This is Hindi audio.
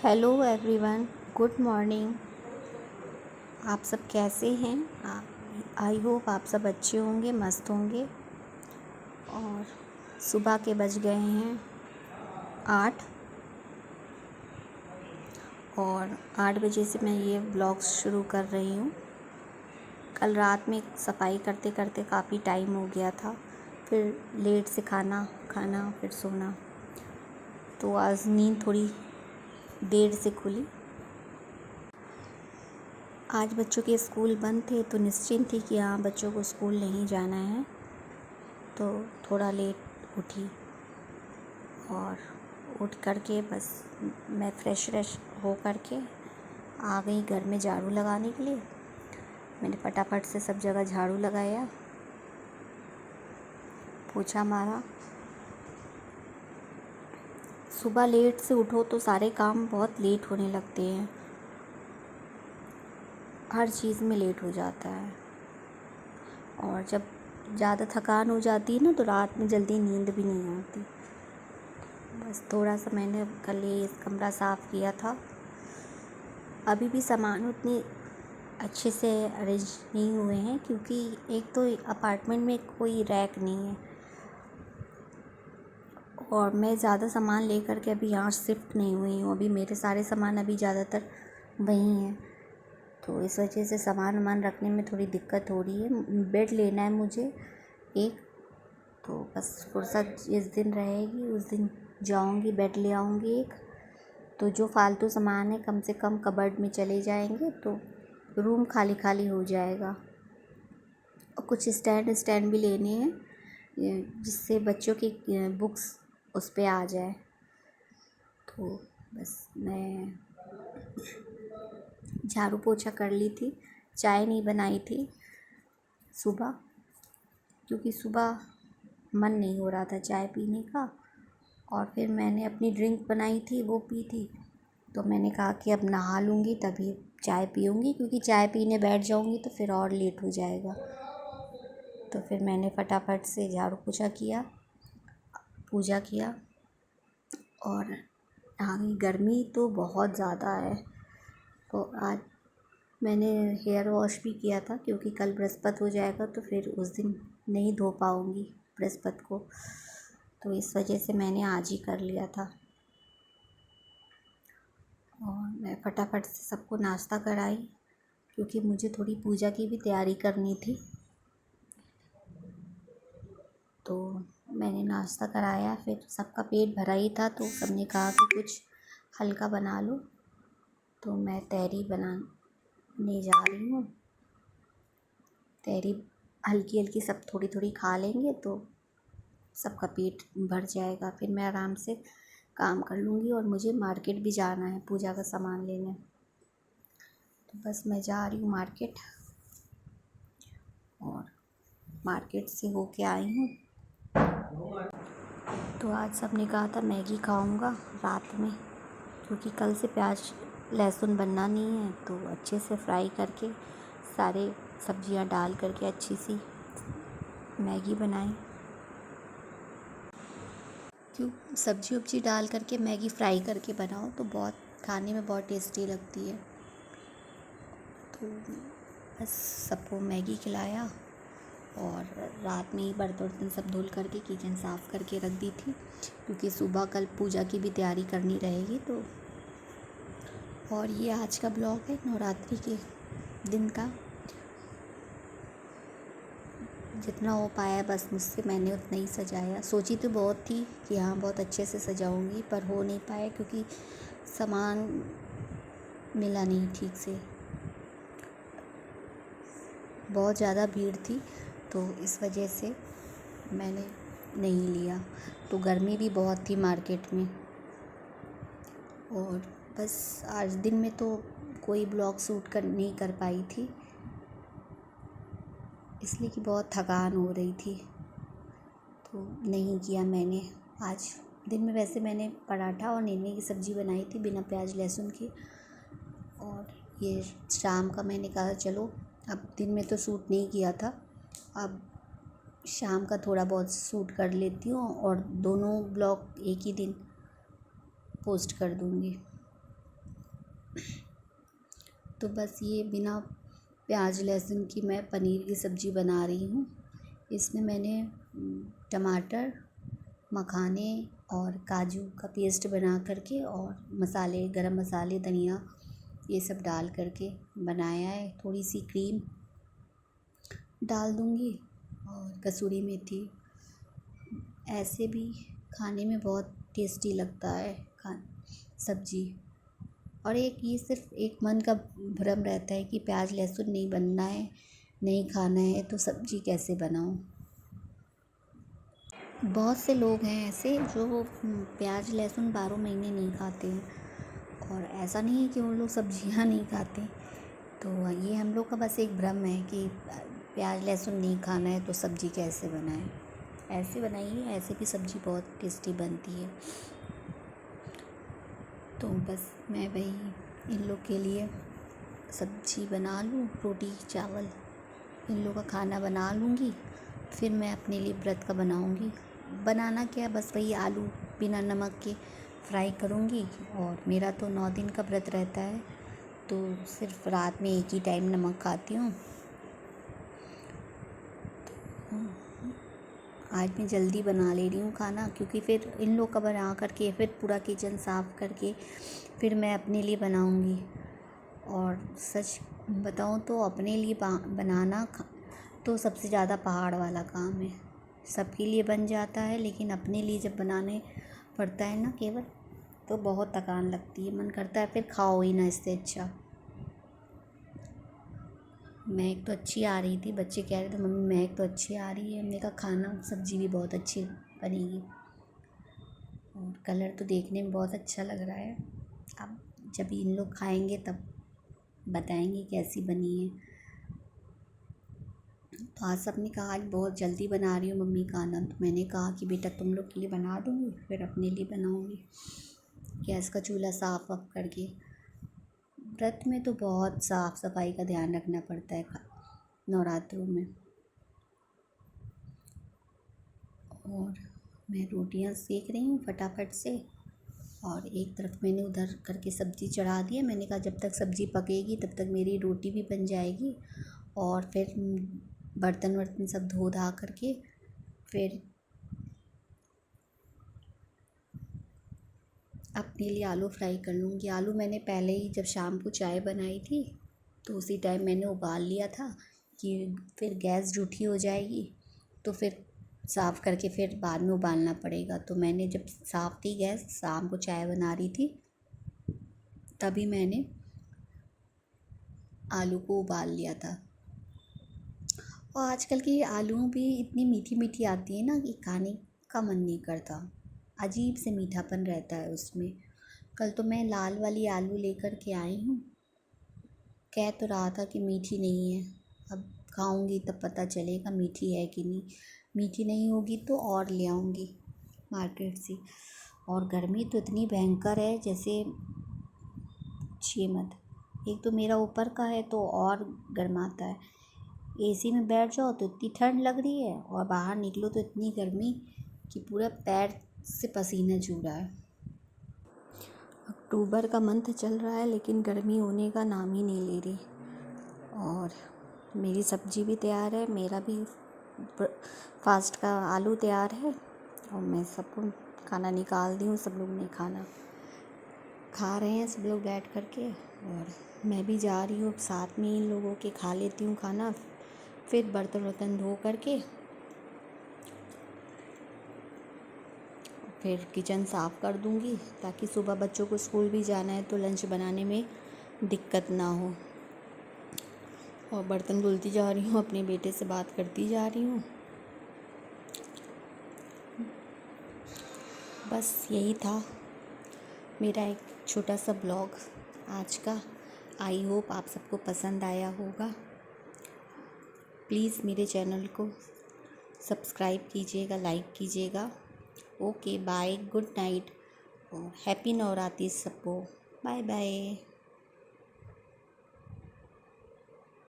Hello everyone, good morning. आप सब कैसे हैं? आई होप आप सब अच्छे होंगे, मस्त होंगे। और सुबह के बज गए हैं 8 और 8 बजे से मैं ये ब्लॉग्स शुरू कर रही हूँ। कल रात में सफाई करते करते काफ़ी टाइम हो गया था, फिर लेट से खाना खाना फिर सोना, तो आज नींद थोड़ी देर से खुली। आज बच्चों के स्कूल बंद थे तो निश्चिंत थी कि हाँ, बच्चों को स्कूल नहीं जाना है, तो थोड़ा लेट उठी और उठ करके बस मैं फ्रेश हो करके आ गई घर में झाड़ू लगाने के लिए। मैंने फटाफट से सब जगह झाड़ू लगाया, पोछा मारा। सुबह लेट से उठो तो सारे काम बहुत लेट होने लगते हैं, हर चीज़ में लेट हो जाता है। और जब ज़्यादा थकान हो जाती है ना, तो रात में जल्दी नींद भी नहीं आती। बस थोड़ा सा मैंने कल ये कमरा साफ़ किया था। अभी भी सामान उतनी अच्छे से अरेंज नहीं हुए हैं, क्योंकि एक तो अपार्टमेंट में कोई रैक नहीं है और मैं ज़्यादा सामान लेकर के अभी यहाँ शिफ्ट नहीं हुई हूँ। अभी मेरे सारे सामान अभी ज़्यादातर वहीं हैं, तो इस वजह से सामान रखने में थोड़ी दिक्कत हो रही है। बेड लेना है मुझे एक, तो बस फुर्सत जिस दिन रहेगी उस दिन जाऊंगी, बेड ले आऊँगी एक। तो जो फालतू सामान है कम से कम कबर्ड में चले जाएंगे, तो रूम खाली खाली हो जाएगा। और कुछ स्टैंड भी लेने हैं, जिससे बच्चों की बुक्स उस पे आ जाए। तो बस मैं झाड़ू पोछा कर ली थी, चाय नहीं बनाई थी सुबह, क्योंकि सुबह मन नहीं हो रहा था चाय पीने का। और फिर मैंने अपनी ड्रिंक बनाई थी, वो पी थी। तो मैंने कहा कि अब नहा लूँगी तभी चाय पीऊँगी, क्योंकि चाय पीने बैठ जाऊँगी तो फिर और लेट हो जाएगा। तो फिर मैंने फटाफट से झाड़ू पोछा किया, पूजा किया और हाँ, गर्मी तो बहुत ज़्यादा है। तो आज मैंने हेयर वॉश भी किया था, क्योंकि कल बृहस्पति हो जाएगा तो फिर उस दिन नहीं धो पाऊँगी बृहस्पति को, तो इस वजह से मैंने आज ही कर लिया था। और मैं फटाफट से सबको नाश्ता कराई, क्योंकि मुझे थोड़ी पूजा की भी तैयारी करनी थी। तो मैंने नाश्ता कराया, फिर सबका पेट भरा ही था तो सबने कहा कि कुछ हल्का बना लो, तो मैं तहरी बनाने जा रही हूँ। तहरी हल्की हल्की सब थोड़ी थोड़ी खा लेंगे तो सबका पेट भर जाएगा, फिर मैं आराम से काम कर लूँगी। और मुझे मार्केट भी जाना है पूजा का सामान लेने, तो बस मैं जा रही हूँ मार्केट। और मार्केट से होके आई हूँ, तो आज सबने कहा था मैगी खाऊंगा रात में, क्योंकि कल से प्याज लहसुन बनना नहीं है, तो अच्छे से फ्राई करके सारे सब्जियां डाल करके अच्छी सी मैगी बनाई। क्यों, सब्जी उब्जी डाल करके मैगी फ्राई करके बनाओ तो बहुत खाने में बहुत टेस्टी लगती है। तो बस सबको मैगी खिलाया और रात में ही बर्तन सब धुल करके किचन साफ़ करके रख दी थी, क्योंकि सुबह कल पूजा की भी तैयारी करनी रहेगी। तो और ये आज का ब्लॉग है नवरात्रि के दिन का। जितना हो पाया बस मुझसे मैंने उतना ही सजाया। सोची तो बहुत थी कि हाँ, बहुत अच्छे से सजाऊंगी, पर हो नहीं पाया क्योंकि सामान मिला नहीं ठीक से, बहुत ज़्यादा भीड़ थी, तो इस वजह से मैंने नहीं लिया। तो गर्मी भी बहुत थी मार्केट में। और बस आज दिन में तो कोई ब्लॉग शूट नहीं कर पाई थी, इसलिए कि बहुत थकान हो रही थी, तो नहीं किया मैंने आज दिन में। वैसे मैंने पराठा और नेनुए की सब्ज़ी बनाई थी बिना प्याज लहसुन की। और ये शाम का मैंने कहा चलो, अब दिन में तो शूट नहीं किया था, अब शाम का थोड़ा बहुत शूट कर लेती हूँ और दोनों ब्लॉग एक ही दिन पोस्ट कर दूँगी। तो बस ये बिना प्याज लहसुन की मैं पनीर की सब्ज़ी बना रही हूँ। इसमें मैंने टमाटर, मखाने और काजू का पेस्ट बना करके और मसाले, गरम मसाले, धनिया, ये सब डाल करके बनाया है। थोड़ी सी क्रीम डाल दूँगी और कसूरी मेथी। ऐसे भी खाने में बहुत टेस्टी लगता है सब्ज़ी। और एक ये सिर्फ एक मन का भ्रम रहता है कि प्याज लहसुन नहीं बनना है, नहीं खाना है तो सब्ज़ी कैसे बनाऊँ। बहुत से लोग हैं ऐसे जो प्याज लहसुन 12 महीने नहीं खाते हैं, और ऐसा नहीं है कि उन लोग सब्जियां नहीं खाते। तो ये हम लोग का बस एक भ्रम है कि प्याज लहसुन नहीं खाना है तो सब्ज़ी कैसे बनाएं। ऐसे बनाइए, ऐसे भी सब्ज़ी बहुत टेस्टी बनती है। तो बस मैं वही इन लोग के लिए सब्ज़ी बना लूँ, रोटी चावल इन लोग का खाना बना लूँगी, फिर मैं अपने लिए व्रत का बनाऊँगी। बनाना क्या है, बस वही आलू बिना नमक के फ्राई करूँगी। और मेरा तो 9 दिन का व्रत रहता है, तो सिर्फ रात में एक ही टाइम नमक खाती हूँ। आज मैं जल्दी बना ले रही हूँ खाना, क्योंकि फिर इन लोग का बना करके फिर पूरा किचन साफ़ करके फिर मैं अपने लिए बनाऊँगी। और सच बताऊँ तो अपने लिए बनाना तो सबसे ज़्यादा पहाड़ वाला काम है। सबके लिए बन जाता है, लेकिन अपने लिए जब बनाने पड़ता है ना केवल, तो बहुत थकान लगती है। मन करता है फिर खाओ ही ना, इससे अच्छा। महक तो अच्छी आ रही थी, बच्चे कह रहे थे मम्मी महक तो अच्छी आ रही है। हमने कहा खाना सब्ज़ी भी बहुत अच्छी बनेगी, और कलर तो देखने में बहुत अच्छा लग रहा है। अब जब इन लोग खाएंगे तब बताएंगे कैसी बनी है। तो आज सबने कहा आज बहुत जल्दी बना रही हूँ मम्मी खाना, तो मैंने कहा कि बेटा तुम लोग के लिए बना दूँगी, फिर अपने लिए बनाऊँगी। गैस का चूल्हा साफ़ वाफ करके, व्रत में तो बहुत साफ़ सफाई का ध्यान रखना पड़ता है नवरात्रों में। और मैं रोटियां सेक रही हूँ फटाफट से, और एक तरफ मैंने उधर करके सब्ज़ी चढ़ा दी है। मैंने कहा जब तक सब्ज़ी पकेगी तब तक मेरी रोटी भी बन जाएगी, और फिर बर्तन वर्तन सब धो धा करके फिर अपने लिए आलू फ्राई कर लूँगी। आलू मैंने पहले ही जब शाम को चाय बनाई थी तो उसी टाइम मैंने उबाल लिया था कि फिर गैस जूठी हो जाएगी, तो फिर साफ़ करके फिर बाद में उबालना पड़ेगा। तो मैंने जब साफ़ थी गैस, शाम को चाय बना रही थी, तभी मैंने आलू को उबाल लिया था। और आजकल की आलू भी इतनी मीठी मीठी आती है ना कि खाने का मन नहीं करता, अजीब से मीठापन रहता है उसमें। कल तो मैं लाल वाली आलू लेकर के आई हूँ, कह तो रहा था कि मीठी नहीं है। अब खाऊंगी तब पता चलेगा मीठी है कि नहीं। मीठी नहीं होगी तो और ले आऊँगी मार्केट से। और गर्मी तो इतनी भयंकर है जैसे पूछिए मत। एक तो मेरा ऊपर का है तो और गर्माता है, एसी में बैठ जाओ तो इतनी ठंड लग रही है, और बाहर निकलो तो इतनी गर्मी कि पूरा पैर से पसीना चू रहा है। अक्टूबर का मंथ चल रहा है लेकिन गर्मी होने का नाम ही नहीं ले रही। और मेरी सब्ज़ी भी तैयार है, मेरा भी फास्ट का आलू तैयार है, और मैं सबको खाना निकाल दी हूँ। सब लोग ने खाना खा रहे हैं, सब लोग बैठ कर के, और मैं भी जा रही हूँ साथ में इन लोगों के खा लेती हूँ खाना। फिर बर्तन वर्तन धो करके फिर किचन साफ़ कर दूँगी, ताकि सुबह बच्चों को स्कूल भी जाना है तो लंच बनाने में दिक्कत ना हो। और बर्तन धुलती जा रही हूँ, अपने बेटे से बात करती जा रही हूँ। बस यही था मेरा एक छोटा सा ब्लॉग आज का। आई होप आप सबको पसंद आया होगा। प्लीज़ मेरे चैनल को सब्सक्राइब कीजिएगा, लाइक कीजिएगा। ओके बाय, गुड नाइट और हैप्पी नवरात्रि सबको। Bye bye.